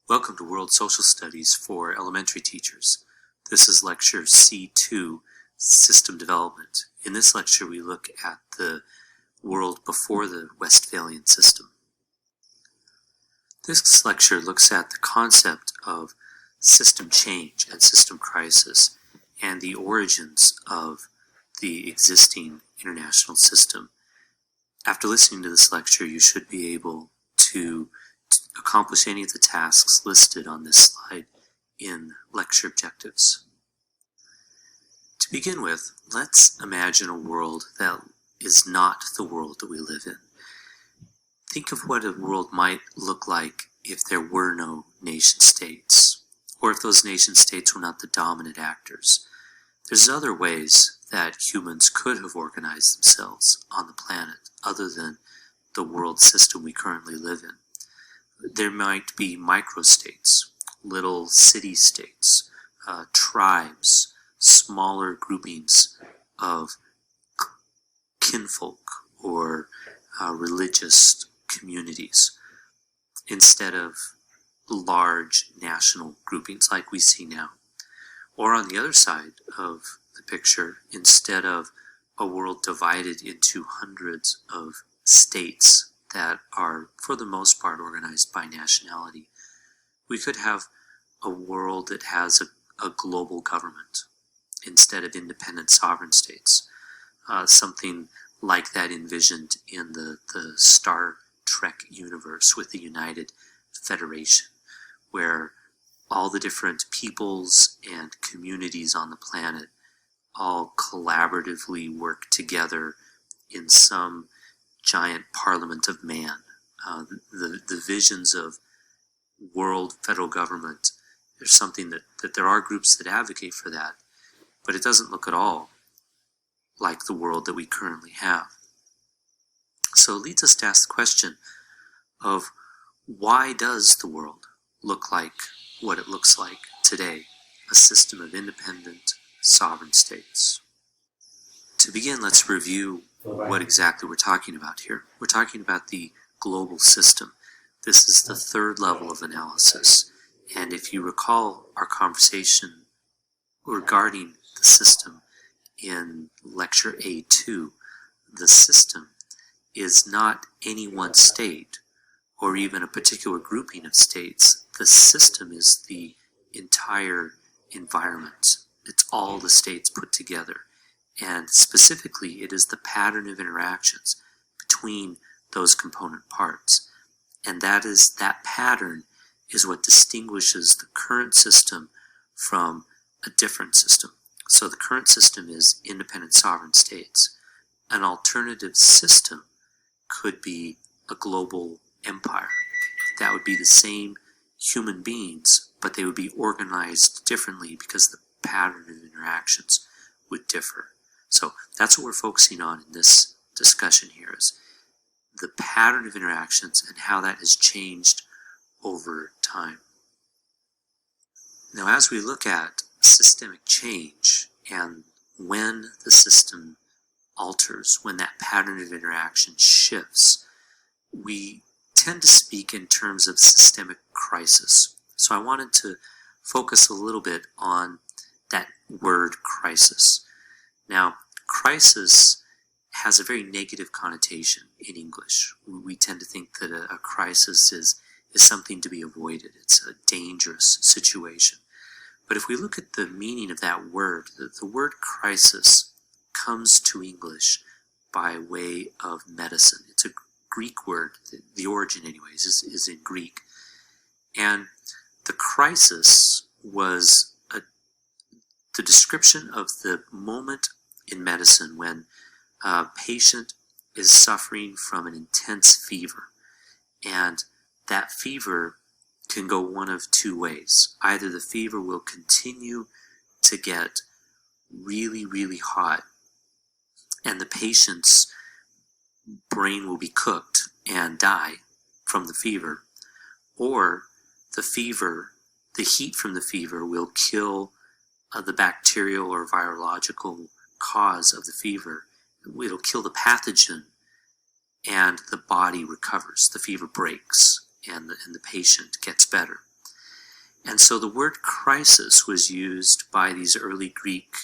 Welcome to World Social Studies for elementary teachers. This is lecture C2, System Development. In this lecture we look at the world before the Westphalian system. This lecture looks at the concept of system change and system crisis and the origins of the existing international system. After listening to this lecture, you should be able to accomplish any of the tasks listed on this slide in lecture objectives. To begin with, let's imagine a world that is not the world that we live in. Think of what a world might look like if there were no nation states, or if those nation states were not the dominant actors. There's other ways that humans could have organized themselves on the planet other than the world system we currently live in. There might be microstates, little city-states, tribes, smaller groupings of kinfolk or religious communities, instead of large national groupings like we see now. Or on the other side of the picture, instead of a world divided into hundreds of states that are, for the most part, organized by nationality, we could have a world that has a global government instead of independent sovereign states. Something like that envisioned in the Star Trek universe with the United Federation, where all the different peoples and communities on the planet all collaboratively work together in some giant parliament of man. The visions of world federal government, there's something that there are groups that advocate for that, but it doesn't look at all like the world that we currently have. So it leads us to ask the question of why does the world look like what it looks like today, a system of independent sovereign states? To begin, let's review what exactly we're talking about here. We're talking about the global system. This is the third level of analysis. And if you recall our conversation regarding the system in lecture A2, the system is not any one state or even a particular grouping of states. The system is the entire environment. It's all the states put together. And specifically, it is the pattern of interactions between those component parts. And that pattern is what distinguishes the current system from a different system. So the current system is independent sovereign states. An alternative system could be a global empire. That would be the same human beings, but they would be organized differently because the pattern of interactions would differ. So that's what we're focusing on in this discussion here, is the pattern of interactions and how that has changed over time. Now, as we look at systemic change and when the system alters, when that pattern of interaction shifts, we tend to speak in terms of systemic crisis. So I wanted to focus a little bit on that word crisis. Now, crisis has a very negative connotation in English. We tend to think that a crisis is something to be avoided. It's a dangerous situation. But if we look at the meaning of that word, the word crisis comes to English by way of medicine. It's a Greek word. The origin, anyways, is in Greek. And the crisis was the description of the moment in medicine when a patient is suffering from an intense fever, and that fever can go one of two ways. Either the fever will continue to get really, really hot, and the patient's brain will be cooked and die from the fever, or the heat from the fever will kill the bacterial or virological cause of the fever. It'll kill the pathogen, and the body recovers. The fever breaks, and the patient gets better. And so the word crisis was used by these early Greek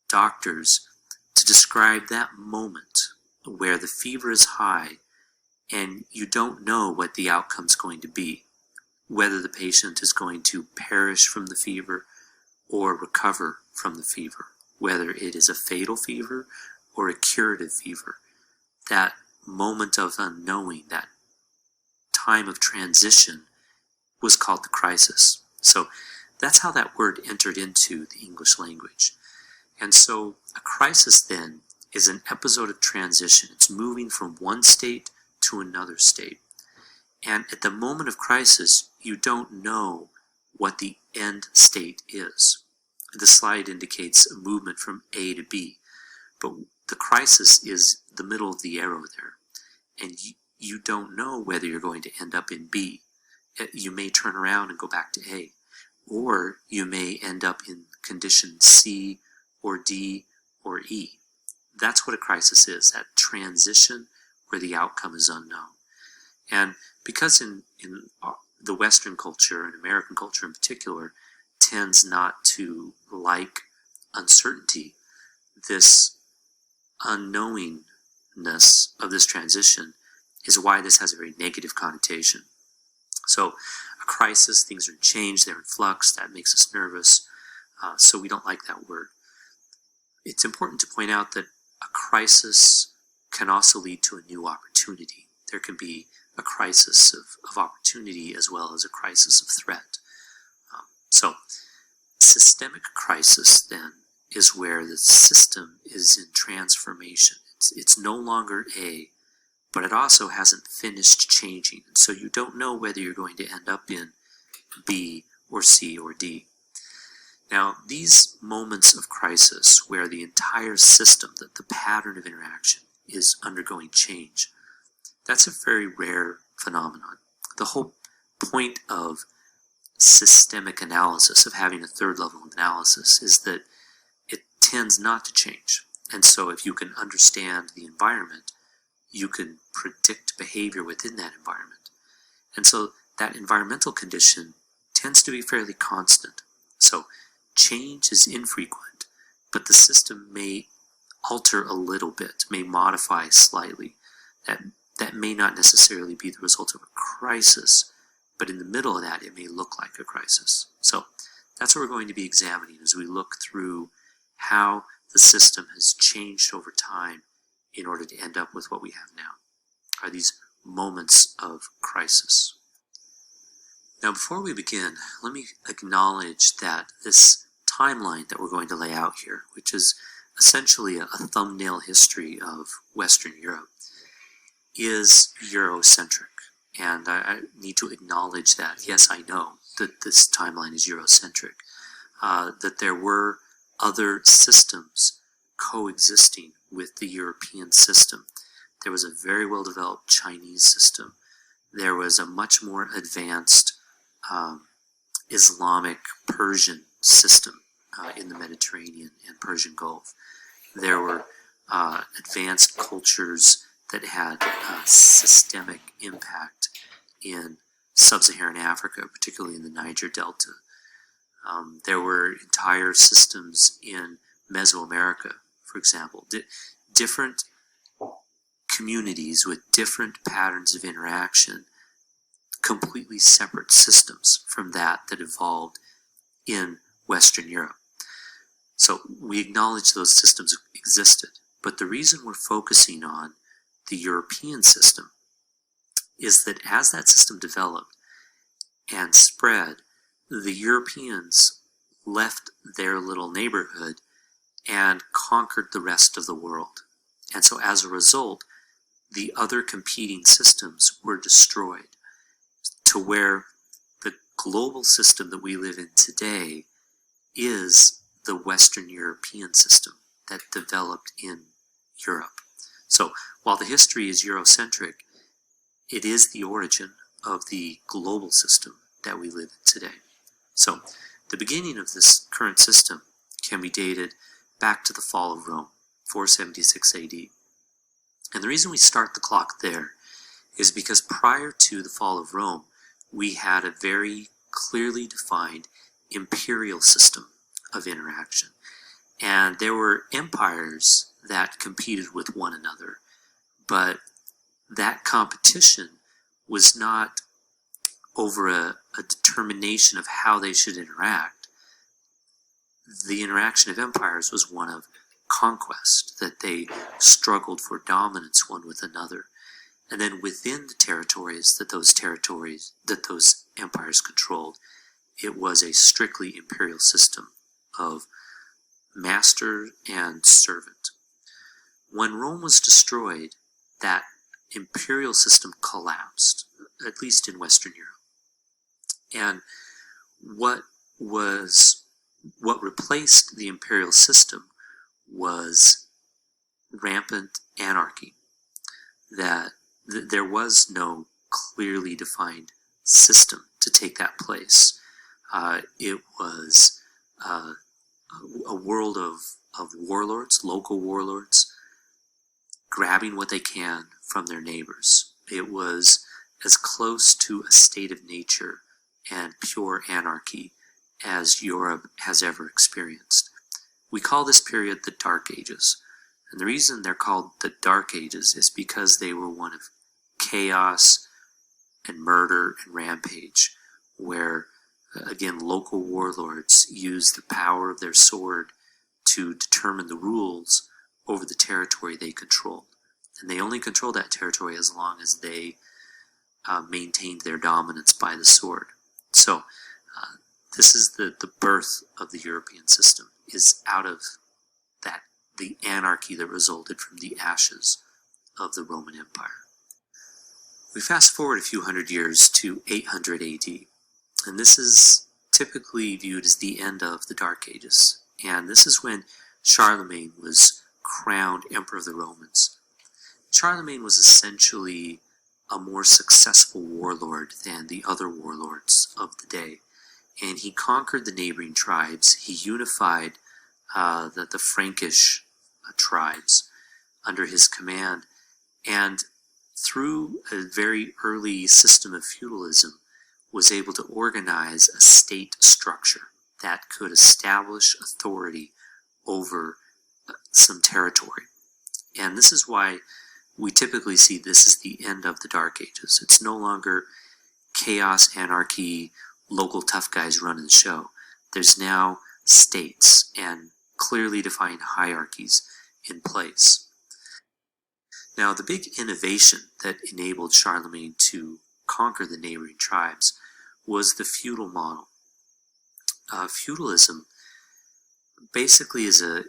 doctors to describe that moment where the fever is high and you don't know what the outcome's going to be, whether the patient is going to perish from the fever or recover from the fever, whether it is a fatal fever or a curative fever. That moment of unknowing, that time of transition, was called the crisis. So that's how that word entered into the English language. And so a crisis then is an episode of transition. It's moving from one state to another state. And at the moment of crisis, you don't know what the end state is. The slide indicates a movement from A to B, but the crisis is the middle of the arrow there. And you don't know whether you're going to end up in B. You may turn around and go back to A, or you may end up in condition C or D or E. That's what a crisis is, that transition where the outcome is unknown. And because in the Western culture, and American culture in particular, tends not to like uncertainty, this unknowingness of this transition is why this has a very negative connotation. So a crisis, things are in change, they're in flux, that makes us nervous, so we don't like that word. It's important to point out that a crisis can also lead to a new opportunity. There can be a crisis of opportunity as well as a crisis of threat. So systemic crisis then is where the system is in transformation. It's no longer A, but it also hasn't finished changing. And so you don't know whether you're going to end up in B or C or D. Now, these moments of crisis where the entire system, the pattern of interaction, is undergoing change, that's a very rare phenomenon. The whole point of systemic analysis, of having a third level of analysis, is that it tends not to change. And so if you can understand the environment, you can predict behavior within that environment. And so that environmental condition tends to be fairly constant. So change is infrequent, but the system may alter a little bit, may modify slightly. That may not necessarily be the result of a crisis, but in the middle of that, it may look like a crisis. So that's what we're going to be examining as we look through how the system has changed over time in order to end up with what we have now, are these moments of crisis. Now, before we begin, let me acknowledge that this timeline that we're going to lay out here, which is essentially a thumbnail history of Western Europe, is Eurocentric. And I need to acknowledge that. Yes, I know that this timeline is Eurocentric, that there were other systems coexisting with the European system. There was a very well-developed Chinese system. There was a much more advanced Islamic Persian system in the Mediterranean and Persian Gulf. There were advanced cultures that had systemic impact in sub-Saharan Africa, particularly in the Niger Delta. There were entire systems in Mesoamerica, for example, different communities with different patterns of interaction, completely separate systems from that evolved in Western Europe. So we acknowledge those systems existed, but the reason we're focusing on the European system is that as that system developed and spread, the Europeans left their little neighborhood and conquered the rest of the world. And so as a result, the other competing systems were destroyed to where the global system that we live in today is the Western European system that developed in Europe. So while the history is Eurocentric, it is the origin of the global system that we live in today. So the beginning of this current system can be dated back to the fall of Rome, 476 AD. And the reason we start the clock there is because prior to the fall of Rome, we had a very clearly defined imperial system of interaction. And there were empires that competed with one another, but that competition was not over a determination of how they should interact. The interaction of empires was one of conquest, that they struggled for dominance one with another. And then within the territories that those empires controlled, it was a strictly imperial system of master and servant. When Rome was destroyed, that imperial system collapsed, at least in Western Europe. And what replaced the imperial system was rampant anarchy, that there was no clearly defined system to take that place. It was a world of warlords, local warlords, grabbing what they can from their neighbors. It was as close to a state of nature and pure anarchy as Europe has ever experienced. We call this period the Dark Ages. And the reason they're called the Dark Ages is because they were one of chaos and murder and rampage, where, again, local warlords used the power of their sword to determine the rules over the territory they controlled. And they only controlled that territory as long as they maintained their dominance by the sword. So this is the birth of the European system, is out of that, the anarchy that resulted from the ashes of the Roman Empire. We fast forward a few hundred years to 800 AD, and this is typically viewed as the end of the Dark Ages. And this is when Charlemagne was crowned Emperor of the Romans. Charlemagne was essentially a more successful warlord than the other warlords of the day. And he conquered the neighboring tribes. He unified the Frankish tribes under his command. And through a very early system of feudalism, was able to organize a state structure that could establish authority over some territory. And this is why we typically see this as the end of the Dark Ages. It's no longer chaos, anarchy, local tough guys running the show. There's now states and clearly defined hierarchies in place. Now, the big innovation that enabled Charlemagne to conquer the neighboring tribes was the feudal model. Feudalism basically is a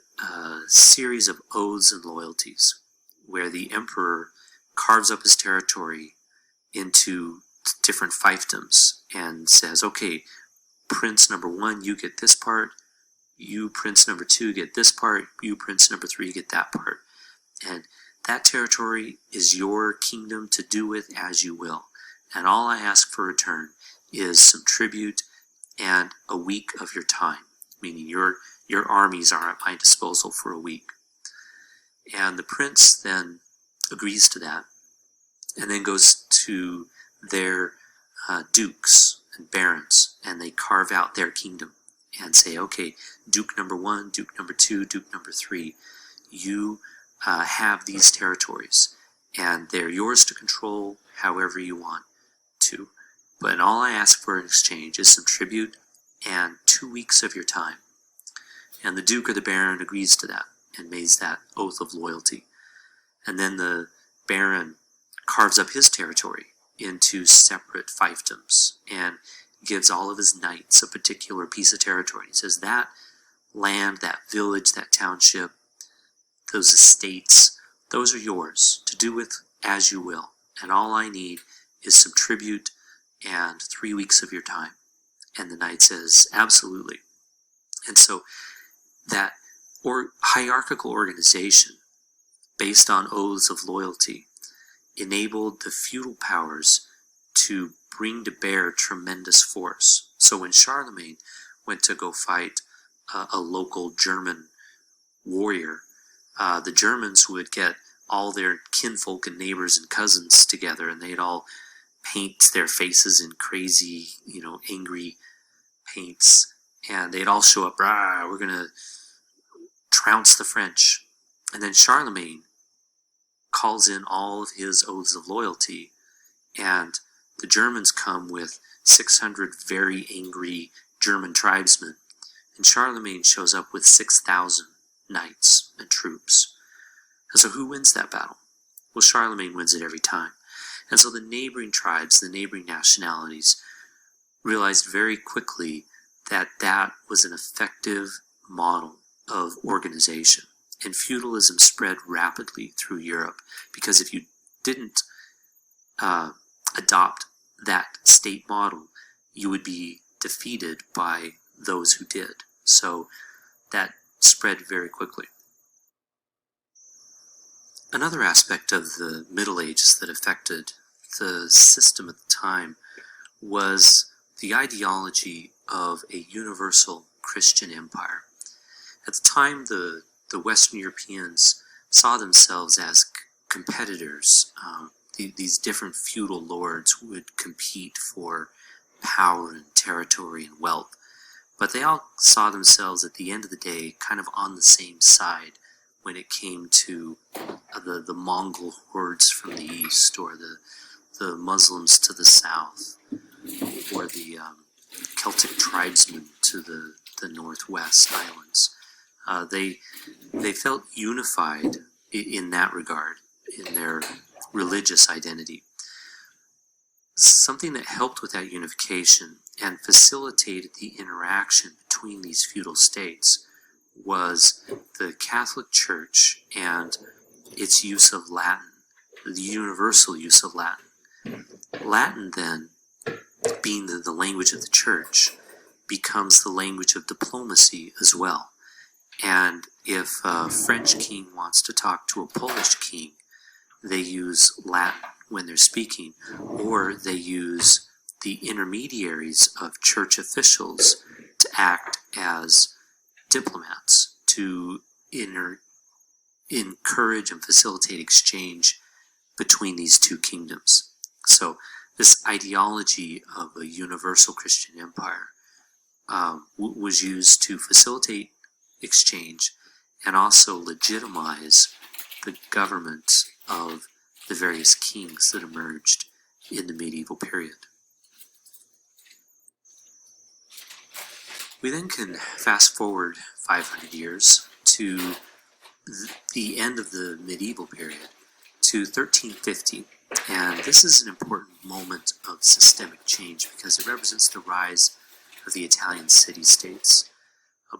series of oaths and loyalties, where the emperor carves up his territory into different fiefdoms and says, okay, prince number 1, you get this part, you prince number 2 get this part, you prince number 3 get that part. And that territory is your kingdom to do with as you will. And all I ask for return is some tribute and a week of your time, meaning your armies are at my disposal for a week. And the prince then agrees to that, and then goes to their dukes and barons, and they carve out their kingdom and say, okay, Duke number 1, Duke number 2, Duke number 3, you have these territories, and they're yours to control however you want to. But all I ask for in exchange is some tribute and 2 weeks of your time. And the duke or the baron agrees to that and makes that oath of loyalty. And then the baron carves up his territory into separate fiefdoms and gives all of his knights a particular piece of territory. He says, that land, that village, that township, those estates, those are yours to do with as you will. And all I need is some tribute and 3 weeks of your time. And the knight says, absolutely. And so that hierarchical organization based on oaths of loyalty enabled the feudal powers to bring to bear tremendous force. So when Charlemagne went to go fight a local German warrior, the Germans would get all their kinfolk and neighbors and cousins together, and they'd all paint their faces in crazy, angry paints, and they'd all show up, "Rah, we're going to trounce the French." And then Charlemagne calls in all of his oaths of loyalty, and the Germans come with 600 very angry German tribesmen, and Charlemagne shows up with 6,000 knights and troops. And so who wins that battle? Well, Charlemagne wins it every time. And so the neighboring tribes, the neighboring nationalities, realized very quickly that that was an effective model of organization. And feudalism spread rapidly through Europe, because if you didn't adopt that state model, you would be defeated by those who did. So that spread very quickly. Another aspect of the Middle Ages that affected the system at the time was the ideology of a universal Christian empire. At the time, the Western Europeans saw themselves as competitors. These different feudal lords would compete for power and territory and wealth, but they all saw themselves at the end of the day kind of on the same side when it came to the Mongol hordes from the east, or the Muslims to the south, or the Celtic tribesmen to the northwest islands. They felt unified in that regard, in their religious identity. Something that helped with that unification and facilitated the interaction between these feudal states was the Catholic Church and its use of Latin, the universal use of Latin. Latin, then, being the language of the Church, becomes the language of diplomacy as well. And if a French king wants to talk to a Polish king, they use Latin when they're speaking, or they use the intermediaries of church officials to act as diplomats to encourage and facilitate exchange between these two kingdoms. So this ideology of a universal Christian empire was used to facilitate exchange and also legitimize the government of the various kings that emerged in the medieval period. We then can fast forward 500 years to the end of the medieval period, to 1350, and this is an important moment of systemic change because it represents the rise of the Italian city-states.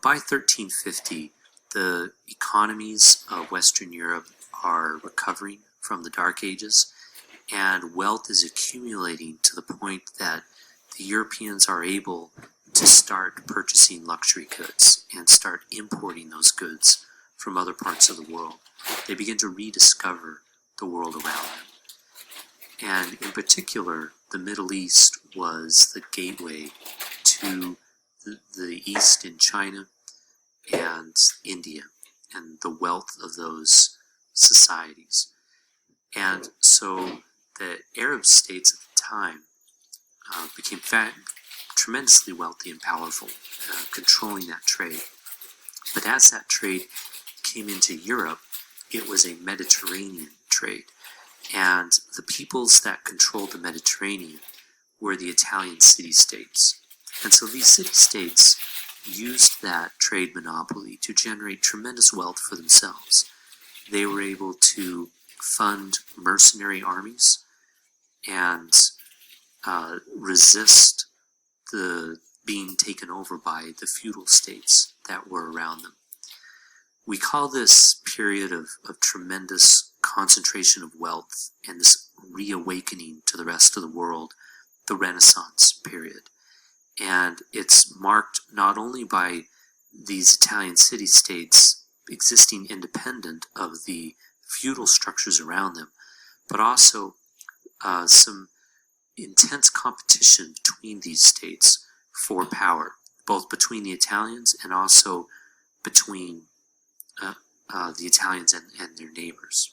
By 1350, the economies of Western Europe are recovering from the Dark Ages, and wealth is accumulating to the point that the Europeans are able to start purchasing luxury goods and start importing those goods from other parts of the world. They begin to rediscover the world around them. And in particular, the Middle East was the gateway to the East in China and India, and the wealth of those societies. And so the Arab states at the time became tremendously wealthy and powerful, controlling that trade. But as that trade came into Europe, it was a Mediterranean trade. And the peoples that controlled the Mediterranean were the Italian city-states. And so these city-states used that trade monopoly to generate tremendous wealth for themselves. They were able to fund mercenary armies and resist the being taken over by the feudal states that were around them. We call this period of tremendous concentration of wealth and this reawakening to the rest of the world the Renaissance period. And it's marked not only by these Italian city-states existing independent of the feudal structures around them, but also some intense competition between these states for power, both between the Italians and also between the Italians and their neighbors.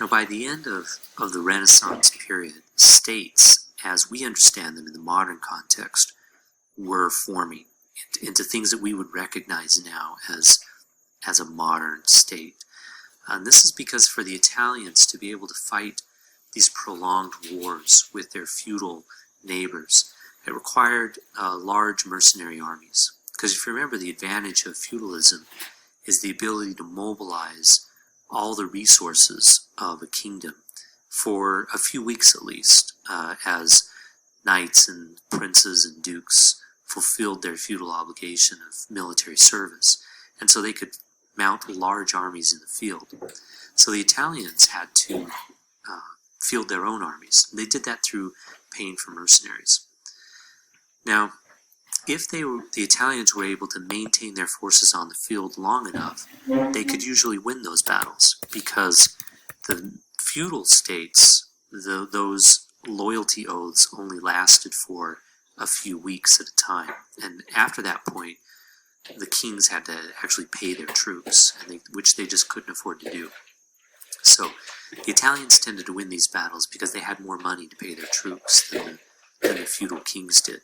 Now, by the end of the Renaissance period, states, as we understand them in the modern context, were forming into things that we would recognize now as a modern state. And this is because for the Italians to be able to fight these prolonged wars with their feudal neighbors, it required large mercenary armies. Because if you remember, the advantage of feudalism is the ability to mobilize all the resources of a kingdom for a few weeks at least, as knights and princes and dukes fulfilled their feudal obligation of military service. And so they could mount large armies in the field. So the Italians had to field their own armies. And they did that through paying for mercenaries. Now, if the Italians were able to maintain their forces on the field long enough, they could usually win those battles, because the feudal states, those loyalty oaths only lasted for a few weeks at a time. And after that point, the kings had to actually pay their troops, which they just couldn't afford to do. So the Italians tended to win these battles because they had more money to pay their troops than the feudal kings did.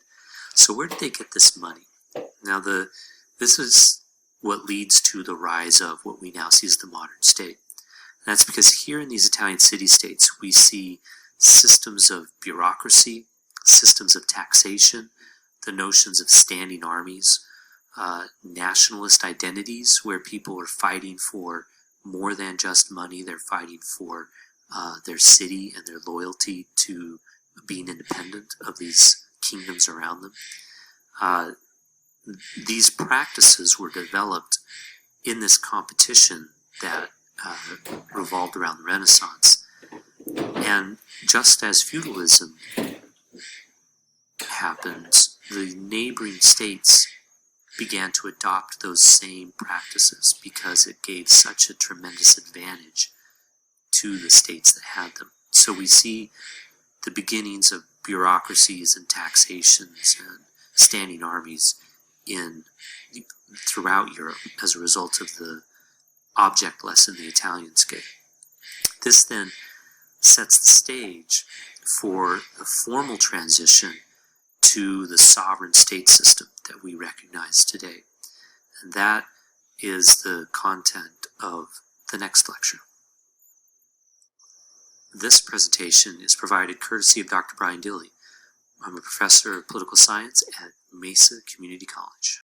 So where did they get this money? Now, this is what leads to the rise of what we now see as the modern state. And that's because here in these Italian city-states, we see systems of bureaucracy, systems of taxation, the notions of standing armies, nationalist identities where people are fighting for more than just money. They're fighting for their city and their loyalty to being independent of these kingdoms around them. These practices were developed in this competition that revolved around the Renaissance. And just as feudalism happened, the neighboring states began to adopt those same practices because it gave such a tremendous advantage to the states that had them. So we see the beginnings of bureaucracies and taxations and standing armies throughout Europe as a result of the object lesson the Italians gave. This then sets the stage for a formal transition to the sovereign state system that we recognize today. And that is the content of the next lecture. This presentation is provided courtesy of Dr. Brian Dilley. I'm a professor of political science at Mesa Community College.